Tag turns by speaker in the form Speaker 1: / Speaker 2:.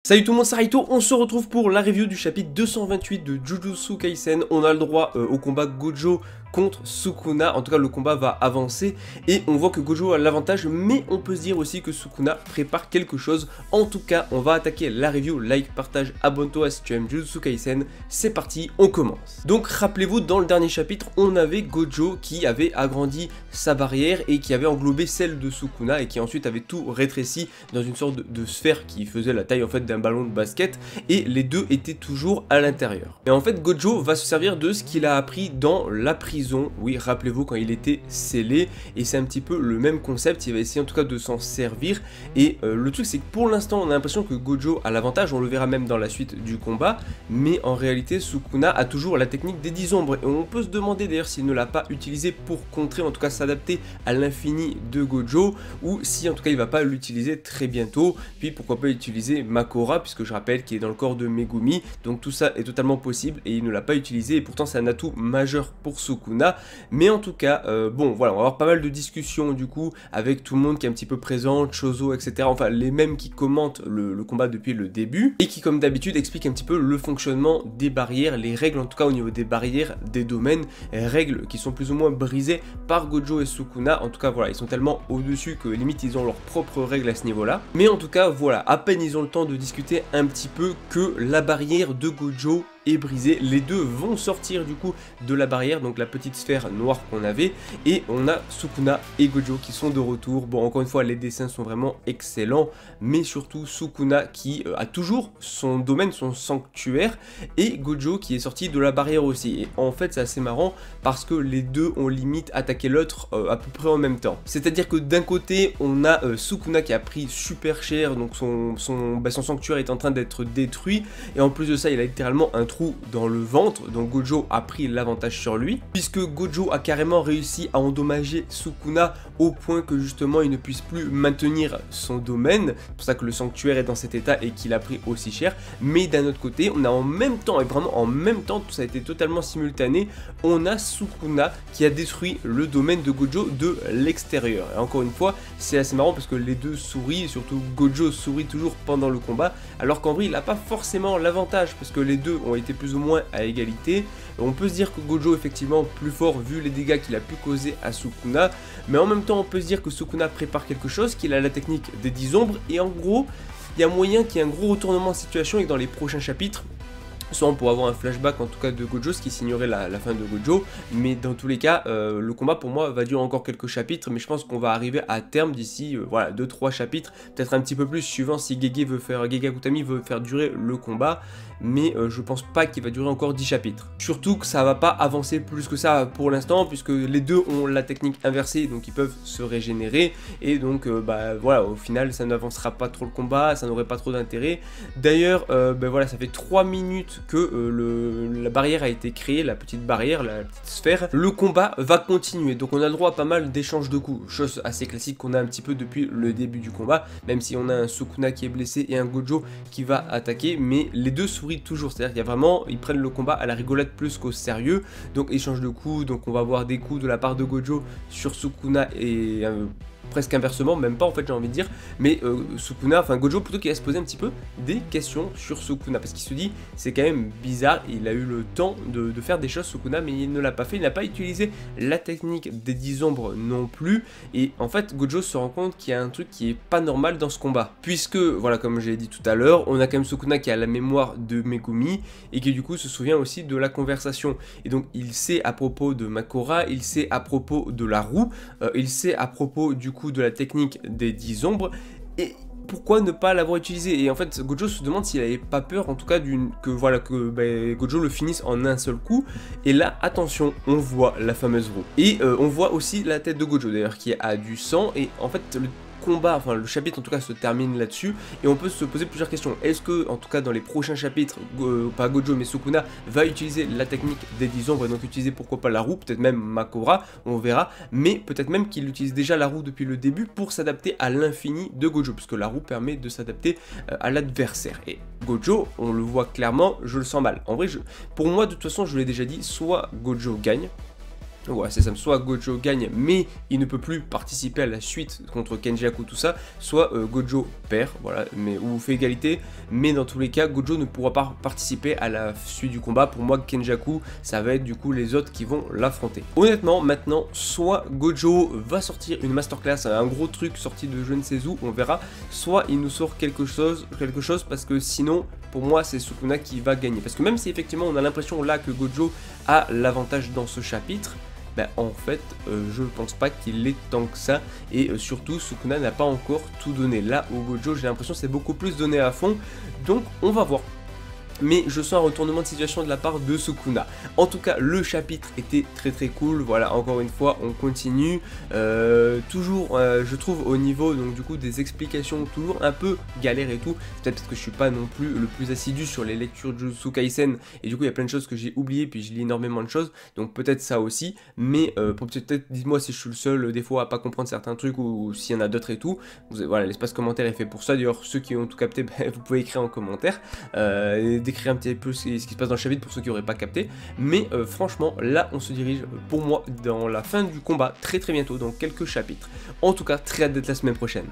Speaker 1: Salut tout le monde, c'est Raito, on se retrouve pour la review du chapitre 228 de Jujutsu Kaisen. On a le droit au combat Gojo contre Sukuna, en tout cas le combat va avancer et on voit que Gojo a l'avantage, mais on peut se dire aussi que Sukuna prépare quelque chose. En tout cas, on va attaquer la review, like, partage, abonne-toi si tu aimes Jujutsu Kaisen, c'est parti, on commence. Donc rappelez-vous, dans le dernier chapitre, on avait Gojo qui avait agrandi sa barrière et qui avait englobé celle de Sukuna et qui ensuite avait tout rétréci dans une sorte de sphère qui faisait la taille en fait d'un ballon de basket, et les deux étaient toujours à l'intérieur. Et en fait Gojo va se servir de ce qu'il a appris dans la prison, oui rappelez-vous quand il était scellé, et c'est un petit peu le même concept, il va essayer en tout cas de s'en servir, et le truc c'est que pour l'instant on a l'impression que Gojo a l'avantage, on le verra même dans la suite du combat, mais en réalité Sukuna a toujours la technique des 10 ombres, et on peut se demander d'ailleurs s'il ne l'a pas utilisé pour contrer, en tout cas s'adapter à l'infini de Gojo, ou si en tout cas il va pas l'utiliser très bientôt, puis pourquoi pas utiliser Makora, puisque je rappelle qu'il est dans le corps de Megumi, donc tout ça est totalement possible et il ne l'a pas utilisé, et pourtant c'est un atout majeur pour Sukuna. Mais en tout cas, bon voilà, on va avoir pas mal de discussions du coup avec tout le monde qui est un petit peu présent, Chozo, etc. Enfin les mêmes qui commentent le combat depuis le début, et qui comme d'habitude expliquent un petit peu le fonctionnement des barrières, les règles en tout cas au niveau des barrières, des domaines, règles qui sont plus ou moins brisées par Gojo et Sukuna. En tout cas voilà, ils sont tellement au-dessus que limite ils ont leurs propres règles à ce niveau-là. Mais en tout cas voilà, à peine ils ont le temps de discuter un petit peu que la barrière de Gojo est brisée. Les deux vont sortir du coup de la barrière, donc la petite sphère noire qu'on avait, et on a Sukuna et Gojo qui sont de retour. Bon, encore une fois les dessins sont vraiment excellents, mais surtout Sukuna qui a toujours son domaine, son sanctuaire, et Gojo qui est sorti de la barrière aussi. Et en fait c'est assez marrant parce que les deux ont limite attaqué l'autre à peu près en même temps. C'est à dire que d'un côté on a Sukuna qui a pris super cher, donc son sanctuaire est en train d'être détruit, et en plus de ça il a littéralement un trou dans le ventre, donc Gojo a pris l'avantage sur lui, puisque Gojo a carrément réussi à endommager Sukuna au point que justement il ne puisse plus maintenir son domaine. C'est pour ça que le sanctuaire est dans cet état et qu'il a pris aussi cher. Mais d'un autre côté on a en même temps, et vraiment en même temps, tout ça a été totalement simultané, on a Sukuna qui a détruit le domaine de Gojo de l'extérieur. Et encore une fois c'est assez marrant parce que les deux sourient, et surtout Gojo sourit toujours pendant le combat, alors qu'en vrai il n'a pas forcément l'avantage parce que les deux ont été plus ou moins à égalité. On peut se dire que Gojo est effectivement plus fort vu les dégâts qu'il a pu causer à Sukuna, mais en même temps on peut se dire que Sukuna prépare quelque chose, qu'il a la technique des 10 ombres, et en gros il y a moyen qu'il y ait un gros retournement de situation et que dans les prochains chapitres, soit on pourrait avoir un flashback en tout cas de Gojo, ce qui signerait la fin de Gojo, mais dans tous les cas, le combat pour moi va durer encore quelques chapitres, mais je pense qu'on va arriver à terme d'ici, voilà, 2-3 chapitres, peut-être un petit peu plus, suivant si Gege Akutami veut faire durer le combat, mais je pense pas qu'il va durer encore 10 chapitres. Surtout que ça va pas avancer plus que ça pour l'instant, puisque les deux ont la technique inversée, donc ils peuvent se régénérer, et donc bah voilà, au final ça n'avancera pas trop le combat, ça n'aurait pas trop d'intérêt. D'ailleurs, voilà, ça fait 3 minutes que la barrière a été créée, la petite barrière, la petite sphère. Le combat va continuer, donc on a le droit à pas mal d'échanges de coups, chose assez classique qu'on a un petit peu depuis le début du combat, même si on a un Sukuna qui est blessé et un Gojo qui va attaquer, mais les deux sourient toujours, c'est-à-dire qu'il y a vraiment, ils prennent le combat à la rigolade plus qu'au sérieux, donc échange de coups, donc on va avoir des coups de la part de Gojo sur Sukuna et presque inversement, même pas en fait j'ai envie de dire, mais Sukuna, enfin Gojo plutôt qui va se poser un petit peu des questions sur Sukuna, parce qu'il se dit c'est quand même bizarre, il a eu le temps de faire des choses Sukuna, mais il ne l'a pas fait, il n'a pas utilisé la technique des 10 ombres non plus, et en fait Gojo se rend compte qu'il y a un truc qui est pas normal dans ce combat, puisque voilà, comme j'ai dit tout à l'heure, on a quand même Sukuna qui a la mémoire de Megumi, et qui du coup se souvient aussi de la conversation, et donc il sait à propos de Makora, il sait à propos de la roue, il sait à propos du coup de la technique des 10 ombres, et pourquoi ne pas l'avoir utilisé? Et en fait Gojo se demande s'il avait pas peur en tout cas que Gojo le finisse en un seul coup, et là attention, on voit la fameuse roue, et on voit aussi la tête de Gojo d'ailleurs qui a du sang, et en fait le combat, enfin le chapitre en tout cas se termine là-dessus, et on peut se poser plusieurs questions. Est-ce que en tout cas dans les prochains chapitres, pas Gojo mais Sukuna va utiliser la technique des 10 ombres, et donc utiliser pourquoi pas la roue, peut-être même Makora, on verra, mais peut-être même qu'il utilise déjà la roue depuis le début pour s'adapter à l'infini de Gojo, puisque la roue permet de s'adapter à l'adversaire, et Gojo, on le voit clairement, je le sens mal. En vrai, pour moi de toute façon je l'ai déjà dit, soit Gojo gagne, Voilà, c'est ça, soit Gojo gagne mais il ne peut plus participer à la suite contre Kenjaku tout ça, soit Gojo perd, voilà, mais ou fait égalité, mais dans tous les cas Gojo ne pourra pas participer à la suite du combat. Pour moi Kenjaku ça va être du coup les autres qui vont l'affronter. Honnêtement maintenant soit Gojo va sortir une masterclass, un gros truc sorti de je ne sais où, on verra, soit il nous sort quelque chose parce que sinon pour moi c'est Sukuna qui va gagner, parce que même si effectivement on a l'impression là que Gojo a l'avantage dans ce chapitre, ben, en fait, je pense pas qu'il l'ait tant que ça, et surtout Sukuna n'a pas encore tout donné. Là au Gojo j'ai l'impression que c'est beaucoup plus donné à fond, donc on va voir. Mais je sens un retournement de situation de la part de Sukuna. En tout cas, le chapitre était très cool. Voilà, encore une fois, on continue. Toujours, je trouve au niveau donc du coup des explications toujours un peu galère et tout. Peut-être parce que je suis pas non plus le plus assidu sur les lectures de Jujutsu Kaisen et du coup il y a plein de choses que j'ai oubliées puis je lis énormément de choses. Donc peut-être ça aussi. Mais peut-être dites-moi si je suis le seul des fois à pas comprendre certains trucs ou s'il y en a d'autres et tout. Voilà, l'espace commentaire est fait pour ça. D'ailleurs, ceux qui ont tout capté, vous pouvez écrire en commentaire. Décrire un petit peu ce qui se passe dans le chapitre pour ceux qui n'auraient pas capté, mais franchement là on se dirige pour moi dans la fin du combat très bientôt dans quelques chapitres. En tout cas très hâte d'être la semaine prochaine.